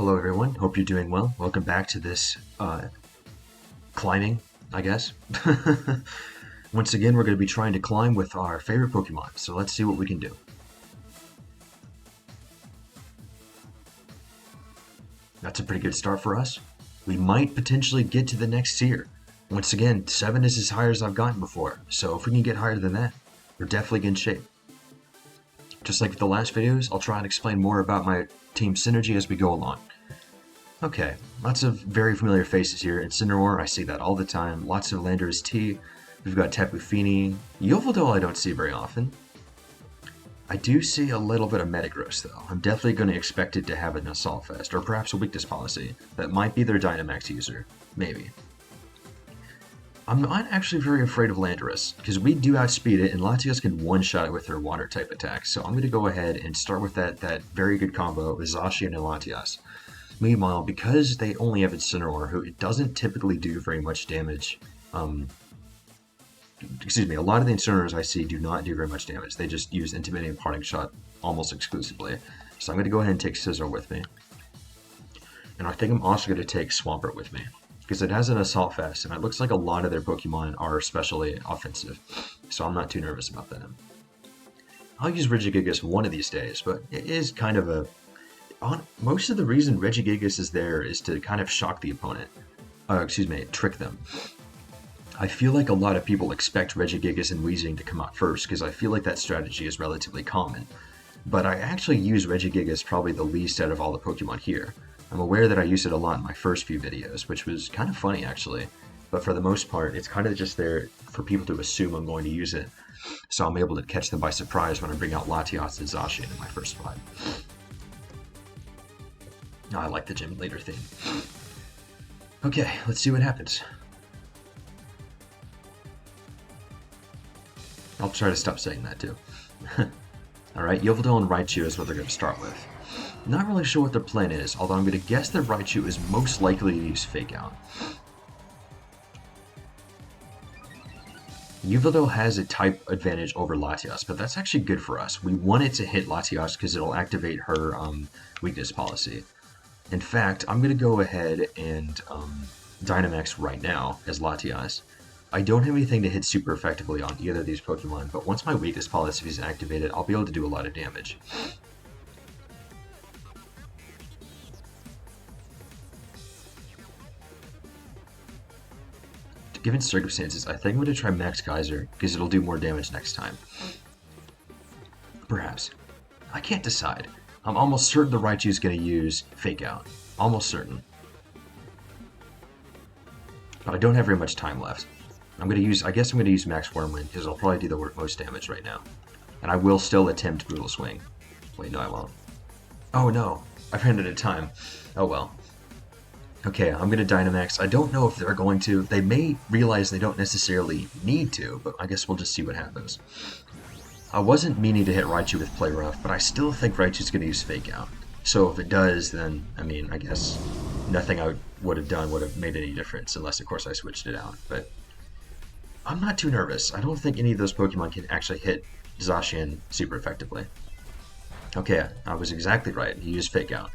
Hello everyone, hope you're doing well. Welcome back to this climbing, I guess. Once again, we're going to be trying to climb with our favorite Pokemon, so let's see what we can do. That's a pretty good start for us. We might potentially get to the next tier. Once again, 7 is as high as I've gotten before, so if we can get higher than that, we're definitely in shape. Just like with the last videos, I'll try and explain more about my team synergy as we go along. Okay, lots of very familiar faces here. Incineroar, I see that all the time. Lots of Landorus T. We've got Tapu Fini. Yveltal I don't see very often. I do see a little bit of Metagross though. I'm definitely going to expect it to have an Assault Vest, or perhaps a Weakness Policy. That might be their Dynamax user. Maybe. I'm not actually very afraid of Landorus, because we do outspeed it, and Latias can one-shot it with her Water-type attack. So I'm going to go ahead and start with that very good combo with Zacian and Latias. Meanwhile, because they only have Incineroar, who it doesn't typically do very much damage, excuse me, a lot of the Incineroars I see do not do very much damage. They just use Intimidating Parting Shot almost exclusively. So I'm going to go ahead and take Scizor with me. And I think I'm also going to take Swampert with me, because it has an Assault Vest, and it looks like a lot of their Pokemon are especially offensive. So I'm not too nervous about that. I'll use Regigigas one of these days, but it is kind of a... most of the reason Regigigas is there is to kind of shock the opponent. Trick them. I feel like a lot of people expect Regigigas and Weezing to come out first, because I feel like that strategy is relatively common. But I actually use Regigigas probably the least out of all the Pokemon here. I'm aware that I used it a lot in my first few videos, which was kind of funny actually. But for the most part, it's kind of just there for people to assume I'm going to use it. So I'm able to catch them by surprise when I bring out Latias and Zacian in my first fight. Oh, I like the gym leader theme. Okay, let's see what happens. I'll try to stop saying that too. Alright, Yveltal and Raichu is what they're going to start with. Not really sure what their plan is, although I'm going to guess that Raichu is most likely to use Fake Out. Yveltal has a type advantage over Latias, but that's actually good for us. We want it to hit Latias because it'll activate her Weakness Policy. In fact, I'm going to go ahead and Dynamax right now as Latias. I don't have anything to hit super effectively on either of these Pokemon, but once my Weakness Policy is activated, I'll be able to do a lot of damage. Given circumstances, I think I'm going to try Max Geyser, because it'll do more damage next time. Perhaps. I can't decide. I'm almost certain the Raichu is going to use Fake Out. Almost certain. But I don't have very much time left. I guess I'm going to use Max Wormwind, because I'll probably do the most damage right now. And I will still attempt Brutal Swing. Wait, no I won't. Oh no, I've ran out of time. Oh well. Okay, I'm going to Dynamax. I don't know if they're going to. They may realize they don't necessarily need to, but I guess we'll just see what happens. I wasn't meaning to hit Raichu with Play Rough, but I still think Raichu's going to use Fake Out. So if it does, then, I mean, I guess nothing I would have done would have made any difference, unless, of course, I switched it out. But I'm not too nervous. I don't think any of those Pokemon can actually hit Zacian super effectively. Okay, I was exactly right. He used Fake Out.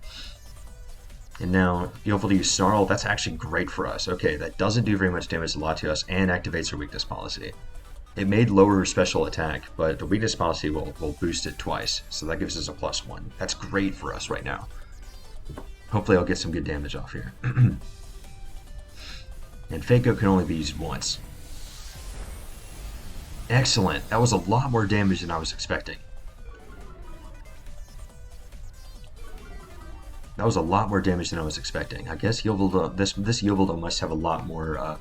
And now, you're able to use Snarl. That's actually great for us. Okay, that doesn't do very much damage to Latias and activates her Weakness Policy. It may lower her special attack, but the Weakness Policy will boost it twice, so that gives us a +1. That's great for us right now. Hopefully I'll get some good damage off here. And Fake Out can only be used once. Excellent. That was a lot more damage than I was expecting. That was a lot more damage than I was expecting. I guess this Yveltal must have a lot more...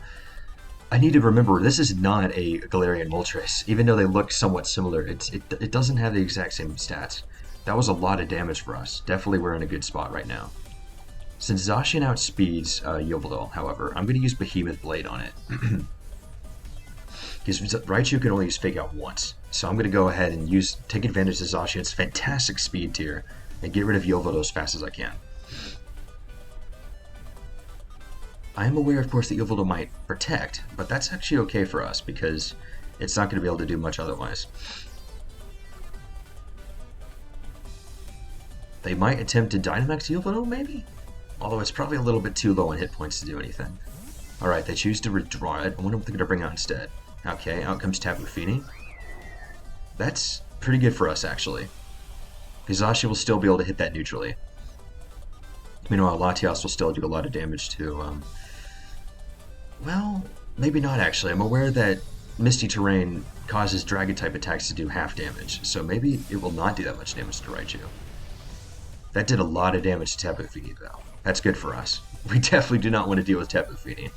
I need to remember, this is not a Galarian Moltres. Even though they look somewhat similar, it doesn't have the exact same stats. That was a lot of damage for us. Definitely we're in a good spot right now. Since Zacian outspeeds Yveltal, however, I'm going to use Behemoth Blade on it. Because Raichu can only use Fake Out once. So I'm going to go ahead and take advantage of Zacian's fantastic speed tier and get rid of Yveltal as fast as I can. I am aware, of course, that Yveltal might protect, but that's actually okay for us because it's not going to be able to do much otherwise. They might attempt to Dynamax Yveltal, maybe? Although it's probably a little bit too low on hit points to do anything. Alright, they choose to withdraw it. I wonder what they're going to bring out instead. Okay, out comes Tapu Fini. That's pretty good for us, actually. Hizashi will still be able to hit that neutrally. Meanwhile, Latias will still do a lot of damage to, well, maybe not actually. I'm aware that Misty Terrain causes Dragon-type attacks to do half damage, so maybe it will not do that much damage to Raichu. That did a lot of damage to Tapu Fini, though. That's good for us. We definitely do not want to deal with Tapu Fini.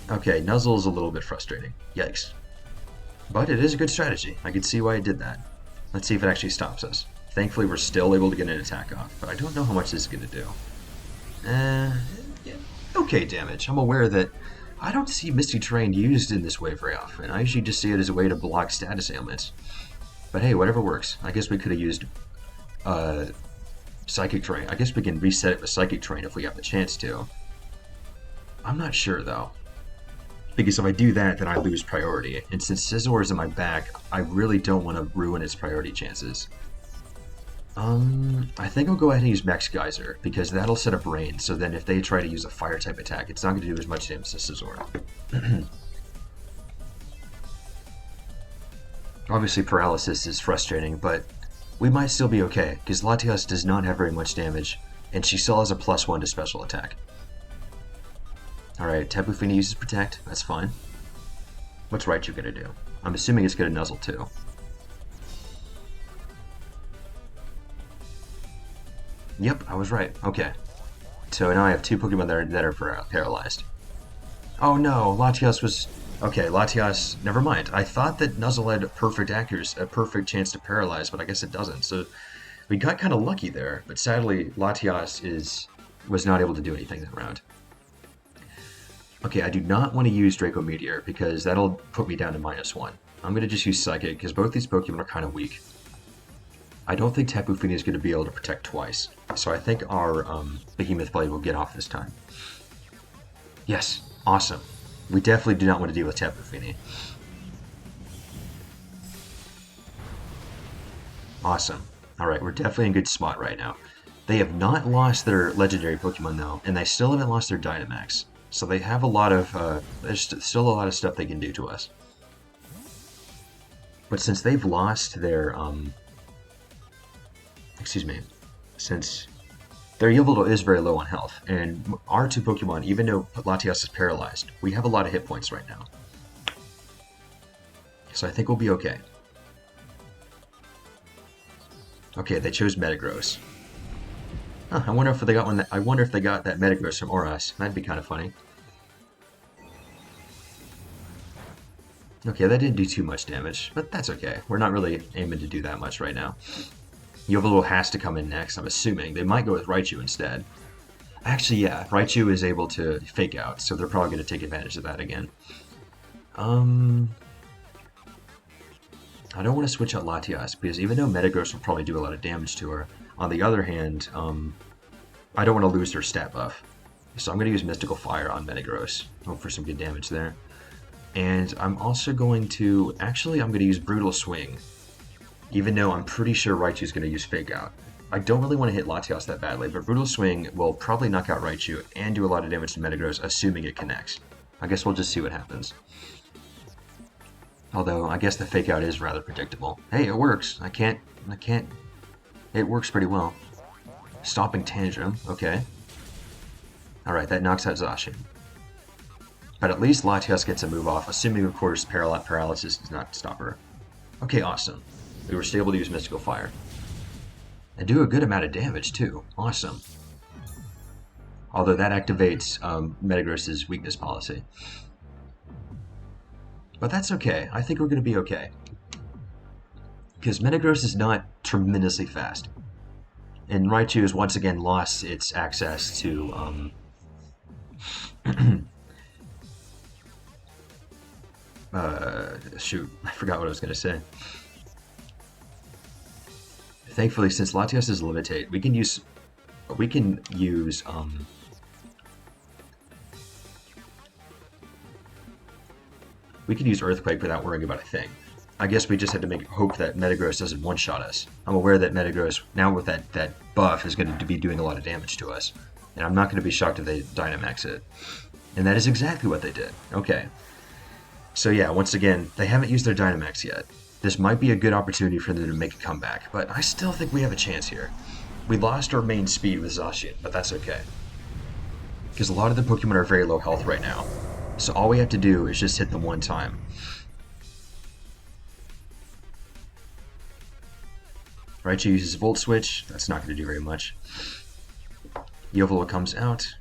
Okay, Nuzzle is a little bit frustrating. Yikes. But it is a good strategy. I can see why it did that. Let's see if it actually stops us. Thankfully, we're still able to get an attack off, but I don't know how much this is going to do. Yeah, okay damage. I'm aware that I don't see Misty Terrain used in this way very often. I usually just see it as a way to block status ailments. But hey, whatever works. I guess we could have used Psychic Terrain. I guess we can reset it with Psychic Terrain if we have the chance to. I'm not sure, though. Because if I do that, then I lose priority. And since Scizor is in my back, I really don't want to ruin its priority chances. I think I'll go ahead and use Max Geyser, because that'll set up rain, so then if they try to use a fire-type attack, it's not going to do as much damage to Scizor. Obviously, paralysis is frustrating, but we might still be okay, because Latias does not have very much damage, and she still has a +1 to special attack. Alright, Tapu Fini uses Protect, that's fine. What's Raichu going to do? I'm assuming it's going to Nuzzle too. Yep, I was right. Okay. So now I have two Pokemon that are paralyzed. Oh no, Latias was... Okay, Latias... Never mind. I thought that Nuzzle had perfect accuracy, a perfect chance to paralyze, but I guess it doesn't. So we got kind of lucky there, but sadly Latias was not able to do anything that round. Okay, I do not want to use Draco Meteor, because that'll put me down to -1. I'm going to just use Psychic, because both these Pokemon are kind of weak. I don't think Tapu Fini is going to be able to protect twice, so I think our Behemoth Blade will get off this time. Yes, awesome. We definitely do not want to deal with Tapu Fini. Awesome. Alright, we're definitely in a good spot right now. They have not lost their legendary Pokemon, though, and they still haven't lost their Dynamax. So they have a lot of, there's still a lot of stuff they can do to us. But since they've lost their, since their Yveltal is very low on health, and our two Pokemon, even though Latias is paralyzed, we have a lot of hit points right now. So I think we'll be okay. Okay, they chose Metagross. Huh, I wonder if they got one. I wonder if they got that Metagross from Oras. That'd be kind of funny. Okay, that didn't do too much damage, but that's okay. We're not really aiming to do that much right now. Yveltal has to come in next, I'm assuming. They might go with Raichu instead. Actually, yeah, Raichu is able to fake out, so they're probably going to take advantage of that again. I don't want to switch out Latias, because even though Metagross will probably do a lot of damage to her, on the other hand, I don't want to lose her stat buff. So I'm going to use Mystical Fire on Metagross. Hope for some good damage there. And I'm also going to... Actually, I'm going to use Brutal Swing. Even though I'm pretty sure Raichu's going to use Fake Out. I don't really want to hit Latias that badly, but Brutal Swing will probably knock out Raichu and do a lot of damage to Metagross, assuming it connects. I guess we'll just see what happens. Although, I guess the Fake Out is rather predictable. Hey, it works. I can't... It works pretty well. Stopping Tantrum, okay. Alright, that knocks out Zacian. But at least Latias gets a move off, assuming, of course, paralysis does not stop her. Okay, awesome. We were still able to use Mystical Fire. And do a good amount of damage, too. Awesome. Although that activates Metagross's weakness policy. But that's okay. I think we're going to be okay. Because Metagross is not tremendously fast. And Raichu has once again lost its access to... shoot, I forgot what I was going to say. Thankfully, since Latias is Levitate, we can use Earthquake without worrying about a thing. I guess we just had to make hope that Metagross doesn't one-shot us. I'm aware that Metagross, now with that buff, is going to be doing a lot of damage to us. And I'm not going to be shocked if they Dynamax it. And that is exactly what they did. Okay. So yeah, once again, they haven't used their Dynamax yet. This might be a good opportunity for them to make a comeback, but I still think we have a chance here. We lost our main speed with Zacian, but that's okay. Because a lot of the Pokemon are very low health right now. So all we have to do is just hit them one time. Raichu uses Volt Switch. That's not going to do very much. Yovolo comes out.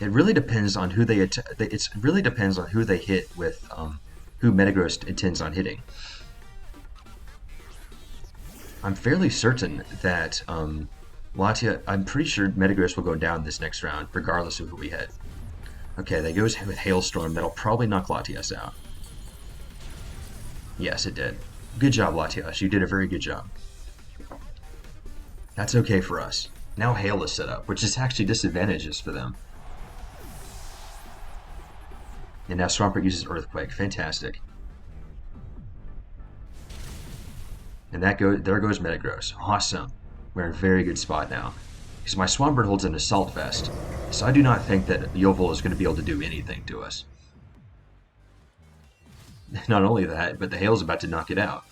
It really depends on who they it really depends on who they hit with, who Metagross intends on hitting. I'm fairly certain that Latias, I'm pretty sure Metagross will go down this next round, regardless of who we hit. Okay, that goes with Hailstorm. That'll probably knock Latias out. Yes, it did. Good job, Latias. You did a very good job. That's okay for us. Now Hail is set up, which is actually disadvantages for them. And now Swampert uses Earthquake. Fantastic. And there goes Metagross. Awesome. We're in a very good spot now. Because my Swampert holds an Assault Vest. So I do not think that Yovolo is going to be able to do anything to us. Not only that, but the Hail's about to knock it out.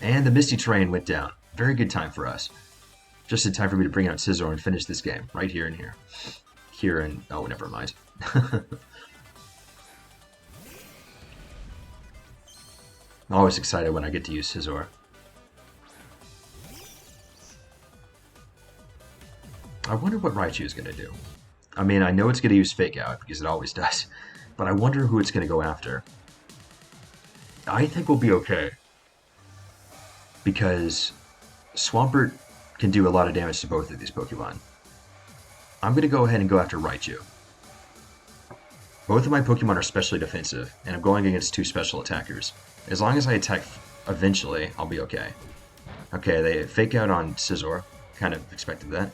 And the Misty Terrain went down. Very good time for us. Just in time for me to bring out Scizor and finish this game. Right here and here. Here and... oh, never mind. I'm always excited when I get to use Scizor. I wonder what Raichu is going to do. I mean, I know it's going to use Fake Out, because it always does. But I wonder who it's going to go after. I think we'll be okay. Because Swampert can do a lot of damage to both of these Pokemon. I'm going to go ahead and go after Raichu. Both of my Pokemon are specially defensive, and I'm going against two special attackers. As long as I attack eventually, I'll be okay. Okay, they Fake Out on Scizor. Kind of expected that.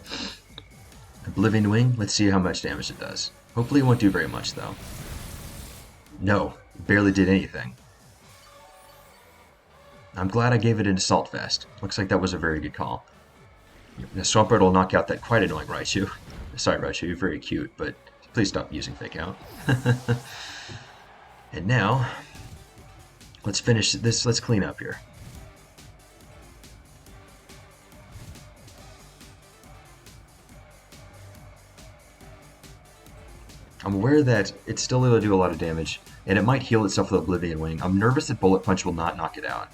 Oblivion Wing, let's see how much damage it does. Hopefully it won't do very much, though. No, barely did anything. I'm glad I gave it an Assault Vest. Looks like that was a very good call. Now Swampert will knock out that quite annoying Raichu. Sorry, Raichu, you're very cute, but please stop using Fake Out. And now, let's finish this. Let's clean up here. I'm aware that it's still able to do a lot of damage, and it might heal itself with Oblivion Wing. I'm nervous that Bullet Punch will not knock it out.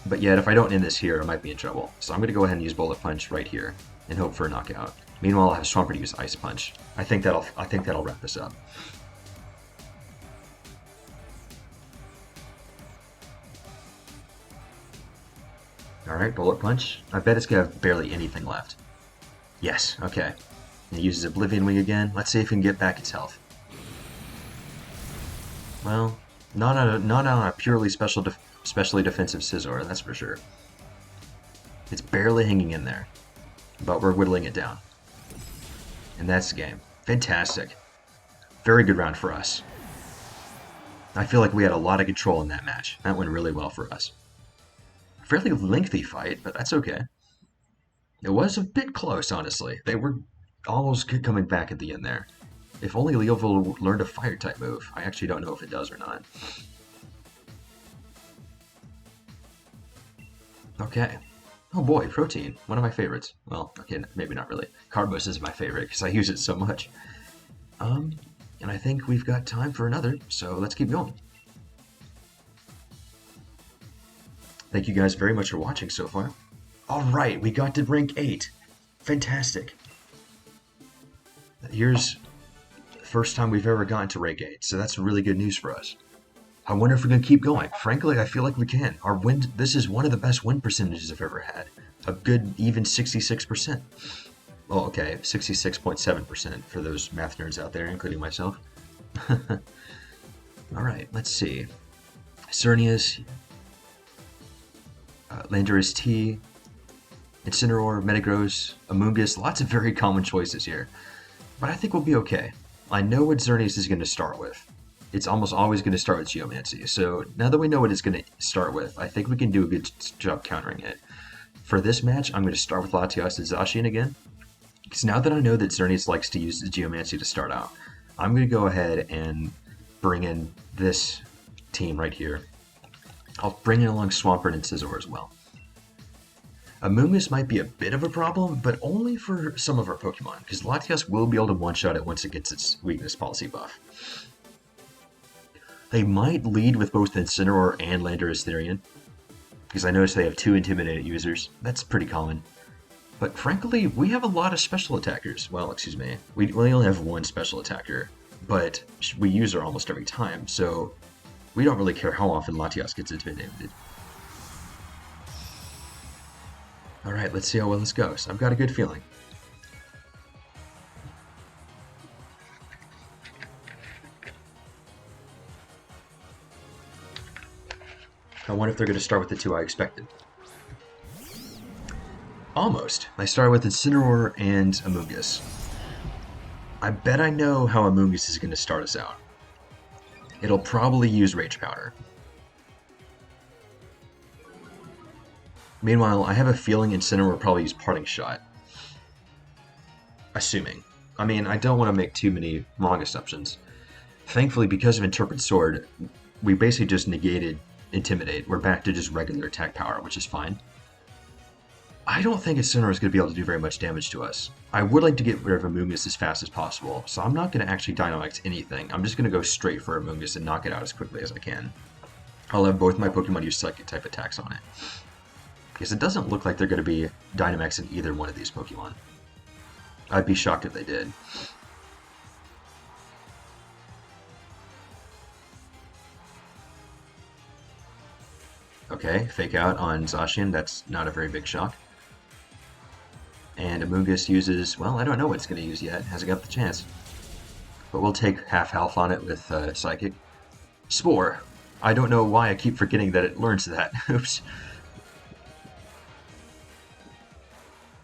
But yet, if I don't end this here, I might be in trouble. So I'm going to go ahead and use Bullet Punch right here, and hope for a knockout. Meanwhile, I'll have Swampert use Ice Punch. I think that'll wrap this up. Alright, Bullet Punch. I bet it's going to have barely anything left. Yes, okay. And it uses Oblivion Wing again. Let's see if we can get back its health. Well, not on a purely specially defensive Scizor, that's for sure. It's barely hanging in there. But we're whittling it down. And that's the game. Fantastic. Very good round for us. I feel like we had a lot of control in that match. That went really well for us. Fairly lengthy fight, but that's okay. It was a bit close, honestly. They were almost coming back at the end there. If only Leoville learned a Fire-type move. I actually don't know if it does or not. Okay. Oh boy, Protein. One of my favorites. Well, okay, maybe not really. Carbos is my favorite because I use it so much. And I think we've got time for another, so let's keep going. Thank you guys very much for watching so far. Alright, we got to rank 8. Fantastic. Here's the first time we've ever gotten to rank 8, so that's really good news for us. I wonder if we're going to keep going. Frankly, I feel like we can. This is one of the best win percentages I've ever had. A good, even 66%. Well, okay, 66.7% for those math nerds out there, including myself. Alright, let's see. Cernius, Landorus T, Incineroar, Metagross, Amoonguss, lots of very common choices here. But I think we'll be okay. I know what Xerneas is going to start with. It's almost always going to start with Geomancy. So now that we know what it's going to start with, I think we can do a good job countering it. For this match, I'm going to start with Latias and Zacian again. Because now that I know that Xerneas likes to use the Geomancy to start out, I'm going to go ahead and bring in this team right here. I'll bring in along Swampert and Scizor as well. Amoonguss might be a bit of a problem, but only for some of our Pokemon, because Latias will be able to one-shot it once it gets its weakness policy buff. They might lead with both Incineroar and Landorus Therian, because I noticed they have 2 Intimidated users. That's pretty common. But frankly, we have a lot of special attackers. Well, excuse me. We only have 1 special attacker, but we use her almost every time, so we don't really care how often Latias gets intimidated. Alright, let's see how well this goes. I've got a good feeling. I wonder if they're going to start with the 2 I expected. Almost. I started with Incineroar and Amoonguss. I bet I know how Amoonguss is going to start us out. It'll probably use Rage Powder. Meanwhile, I have a feeling Incineroar will probably use Parting Shot. Assuming. I mean, I don't want to make too many wrong assumptions. Thankfully, because of Interpret Sword, we basically just negated Intimidate. We're back to just regular attack power, which is fine. I don't think Incineroar is going to be able to do very much damage to us. I would like to get rid of Amoonguss as fast as possible, so I'm not going to actually Dynamax anything. I'm just going to go straight for Amoonguss and knock it out as quickly as I can. I'll have both my Pokemon use Psychic type attacks on it. Because it doesn't look like they're going to be Dynamaxing either one of these Pokemon. I'd be shocked if they did. Okay, Fake Out on Zacian, that's not a very big shock. And Amoonguss uses, well, I don't know what it's going to use yet, hasn't got the chance. But we'll take half health on it with Psychic. Spore! I don't know why I keep forgetting that it learns that. Oops.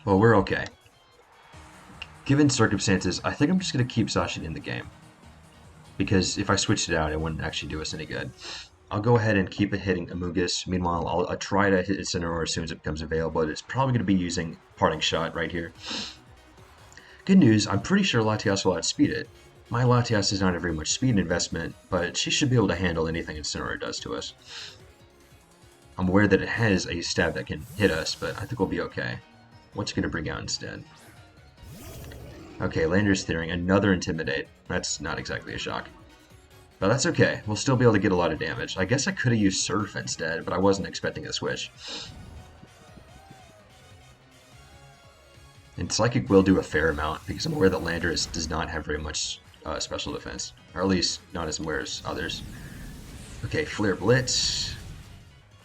Well, we're okay. Given circumstances, I think I'm just going to keep Zacian in the game. Because if I switched it out, it wouldn't actually do us any good. I'll go ahead and keep it hitting Amoonguss. Meanwhile, I'll try to hit Incineroar as soon as it becomes available. It's probably going to be using Parting Shot right here. Good news, I'm pretty sure Latias will outspeed it. My Latias is not a very much speed investment, but she should be able to handle anything Incineroar does to us. I'm aware that it has a stab that can hit us, but I think we'll be okay. What's it going to bring out instead? Okay, Landorus Therian, another Intimidate. That's not exactly a shock. But that's okay. We'll still be able to get a lot of damage. I guess I could have used Surf instead, but I wasn't expecting a switch. And Psychic will do a fair amount, because I'm aware that Landorus does not have very much special defense. Or at least not as aware as others. Okay, Flare Blitz.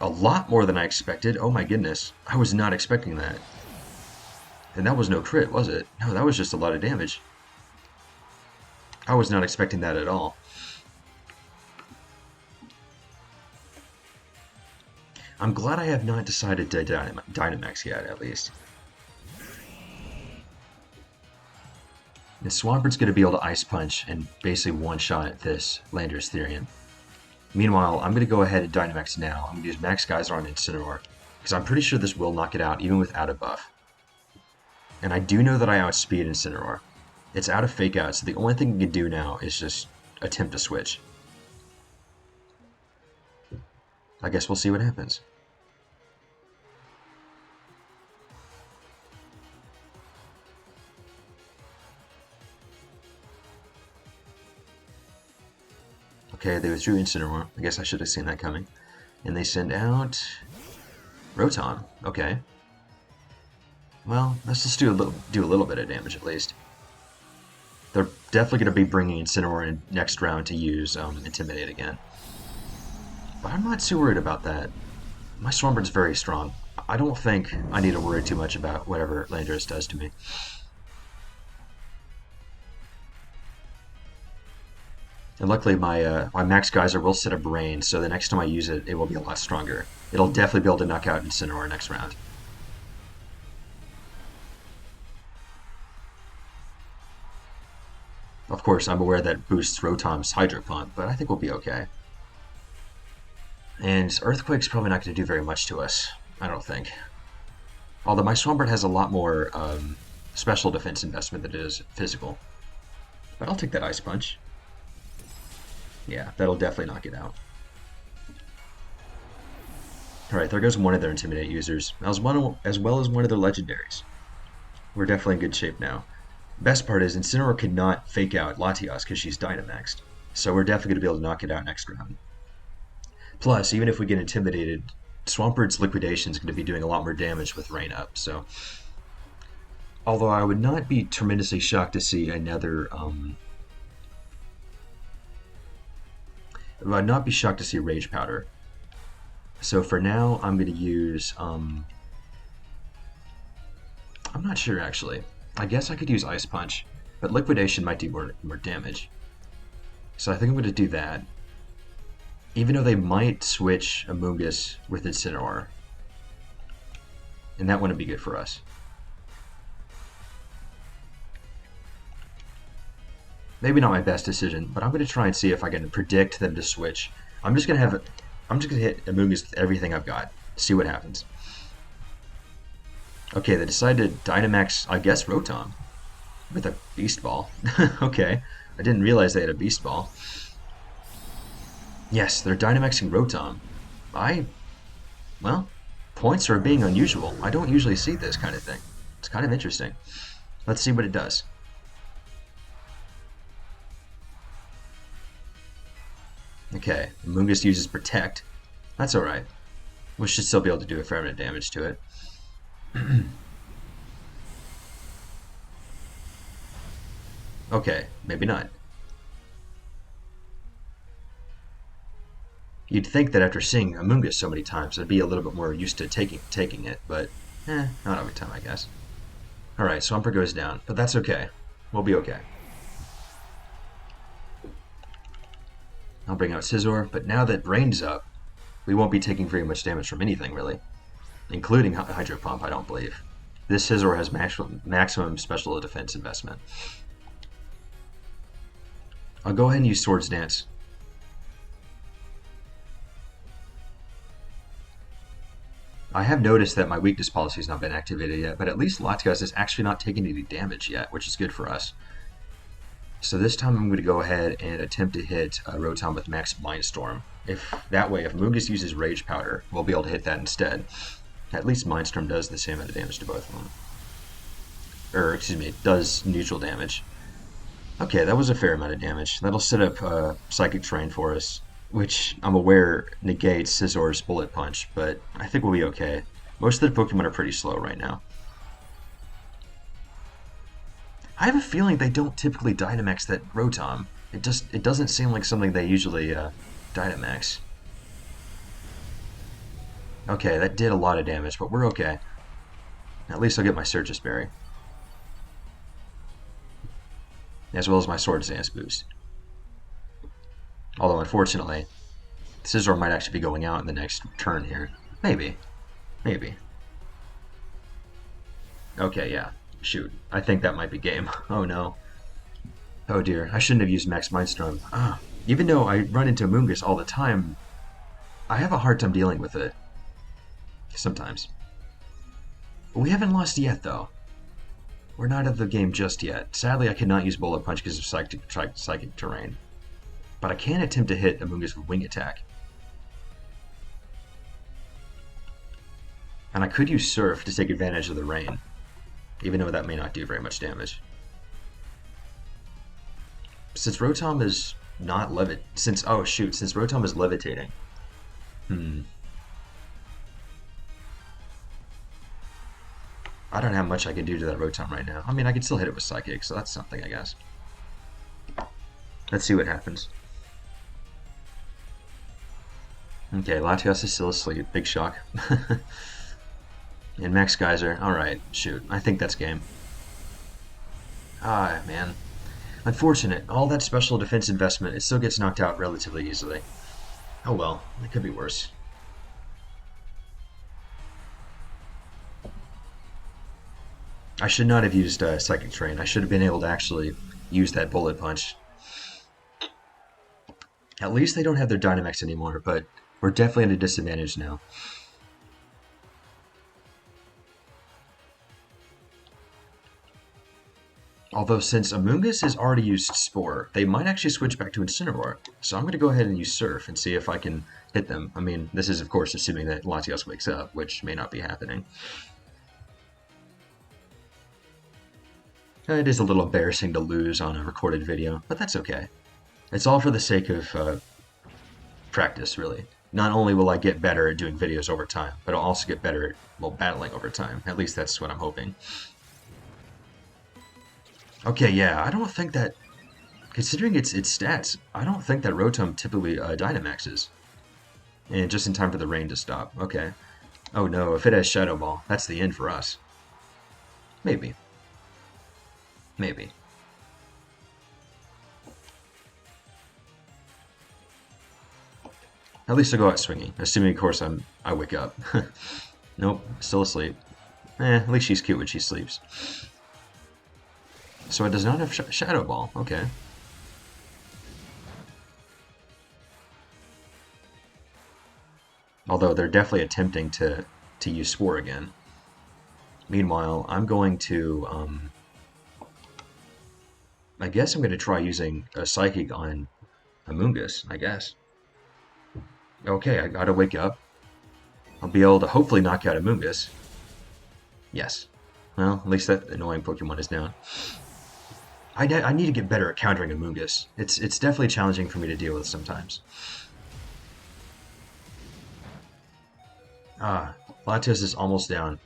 A lot more than I expected. Oh my goodness. I was not expecting that. And that was no crit, was it? No, that was just a lot of damage. I was not expecting that at all. I'm glad I have not decided to Dynamax yet, at least. And Swampert's going to be able to Ice Punch and basically one-shot at this Landorus Therian. Meanwhile, I'm going to go ahead and Dynamax now. I'm going to use Max Scizor on Incineroar, because I'm pretty sure this will knock it out, even without a buff. And I do know that I outspeed Incineroar. It's out of Fake Out, so the only thing we can do now is just attempt to switch. I guess we'll see what happens. Okay, they withdrew Incineroar. I guess I should have seen that coming. And they send out Rotom. Okay. Well, let's just do a little bit of damage at least. They're definitely going to be bringing Incineroar in next round to use Intimidate again. But I'm not too worried about that. My Swampert's very strong. I don't think I need to worry too much about whatever Landorus does to me. And luckily my Max Geyser will set up Rain, so the next time I use it, it will be a lot stronger. It'll definitely be able to knock out Incineroar next round. Of course, I'm aware that boosts Rotom's Hydro Pump, but I think we'll be okay. And Earthquake's probably not going to do very much to us, I don't think. Although my Swampert has a lot more special defense investment than it is physical. But I'll take that Ice Punch. Yeah, that'll definitely knock it out. Alright, there goes one of their Intimidate users, as well as one of their Legendaries. We're definitely in good shape now. Best part is Incineroar cannot fake out Latias because she's Dynamaxed. So we're definitely going to be able to knock it out next round. Plus, even if we get intimidated, Swampert's Liquidation is going to be doing a lot more damage with Rain Up. So, although I would not be tremendously shocked to see another... I'd not be shocked to see Rage Powder. So for now, I'm going to use... I'm not sure, actually. I guess I could use Ice Punch, but Liquidation might do more damage. So I think I'm going to do that. Even though they might switch Amoonguss with Incineroar. And that wouldn't be good for us. Maybe not my best decision, but I'm going to try and see if I can predict them to switch. I'm just going to hit Amoonguss with everything I've got. See what happens. Okay, they decided to Dynamax, I guess, Rotom. With a Beast Ball. Okay, I didn't realize they had a Beast Ball. Yes, they're Dynamaxing Rotom. Well, points are being unusual. I don't usually see this kind of thing. It's kind of interesting. Let's see what it does. Okay, Amoonguss uses Protect. That's alright. We should still be able to do a fair amount of damage to it. Okay, maybe not. You'd think that after seeing Amoonguss so many times, I'd be a little bit more used to taking it, but not every time, I guess. Alright, Swampert goes down, but that's okay. We'll be okay. I'll bring out Scizor, but now that Rain's up, we won't be taking very much damage from anything, really. Including Hydro Pump, I don't believe. This Scizor has maximum special defense investment. I'll go ahead and use Swords Dance. I have noticed that my weakness policy has not been activated yet, but at least Latias is actually not taking any damage yet, which is good for us. So this time I'm going to go ahead and attempt to hit Rotom with Max Mindstorm. If Amoonguss uses Rage Powder, we'll be able to hit that instead. At least Mindstorm does the same amount of damage to both of them. Or, excuse me, it does neutral damage. Okay, that was a fair amount of damage. That'll set up Psychic Terrain for us, which I'm aware negates Scizor's Bullet Punch, but I think we'll be okay. Most of the Pokemon are pretty slow right now. I have a feeling they don't typically Dynamax that Rotom. It doesn't seem like something they usually Dynamax. Okay, that did a lot of damage, but we're okay. At least I'll get my Surges Berry. As well as my Swords Dance boost. Although, unfortunately, Scizor might actually be going out in the next turn here. Maybe. Maybe. Okay, yeah. Shoot. I think that might be game. Oh, no. Oh, dear. I shouldn't have used Max Mindstorm. Even though I run into Amoonguss all the time, I have a hard time dealing with it. Sometimes. We haven't lost yet, though. We're not out of the game just yet. Sadly, I cannot use Bullet Punch because of Psychic Terrain. But I can attempt to hit Amoonguss with Wing Attack. And I could use Surf to take advantage of the rain, even though that may not do very much damage. Since Rotom is not since Rotom is levitating. I don't have much I can do to that Rotom right now. I mean, I can still hit it with Psychic, so that's something, I guess. Let's see what happens. Okay, Latias is still asleep. Big shock. And Max Scizor. Alright, shoot. I think that's game. Ah, man. Unfortunate. All that special defense investment, it still gets knocked out relatively easily. Oh well, it could be worse. I should not have used Psychic Terrain. I should have been able to actually use that bullet punch. At least they don't have their Dynamax anymore, but we're definitely at a disadvantage now. Although since Amoonguss has already used Spore, they might actually switch back to Incineroar. So I'm going to go ahead and use Surf and see if I can hit them. I mean, this is of course assuming that Latias wakes up, which may not be happening. It is a little embarrassing to lose on a recorded video, but that's okay. It's all for the sake of practice, really. Not only will I get better at doing videos over time, but I'll also get better at, well, battling over time. At least that's what I'm hoping. Okay, yeah, I don't think that, considering its stats, I don't think that Rotom typically Dynamaxes. And just in time for the rain to stop. Okay. Oh no, if it has Shadow Ball, that's the end for us. Maybe. Maybe. At least I'll go out swinging, assuming, of course, I wake up. Nope, still asleep. At least she's cute when she sleeps. So it does not have Shadow Ball. Okay. Although they're definitely attempting to use Spore again. Meanwhile, I'm going to... I guess I'm going to try using a Psychic on Amoonguss, I guess. Okay, I gotta wake up. I'll be able to hopefully knock out Amoonguss. Yes. Well, at least that annoying Pokemon is down. I need to get better at countering Amoonguss. It's definitely challenging for me to deal with sometimes. Latias is almost down.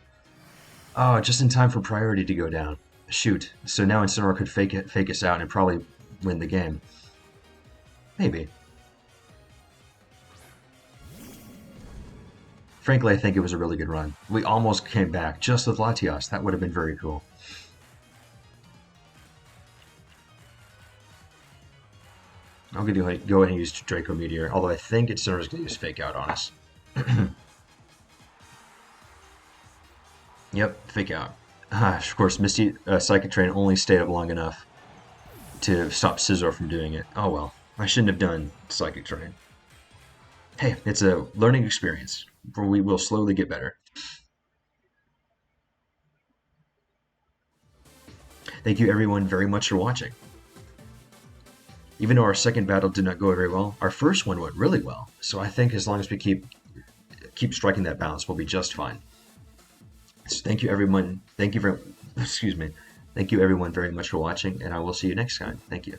Oh, just in time for priority to go down. Shoot. So now Incineroar could fake us out and probably win the game. Maybe. Frankly, I think it was a really good run. We almost came back just with Latias. That would have been very cool. I'm going to go ahead and use Draco Meteor, although I think Incineroar is going to use Fake Out on us. Yep, Fake Out. Of course, Misty Psychic Train only stayed up long enough to stop Scizor from doing it. Oh well, I shouldn't have done Psychic Train. Hey, it's a learning experience, where we will slowly get better. Thank you everyone very much for watching. Even though our second battle did not go very well, our first one went really well. So I think as long as we keep striking that balance, we'll be just fine. So thank you everyone. Thank you everyone very much for watching, and I will see you next time. Thank you.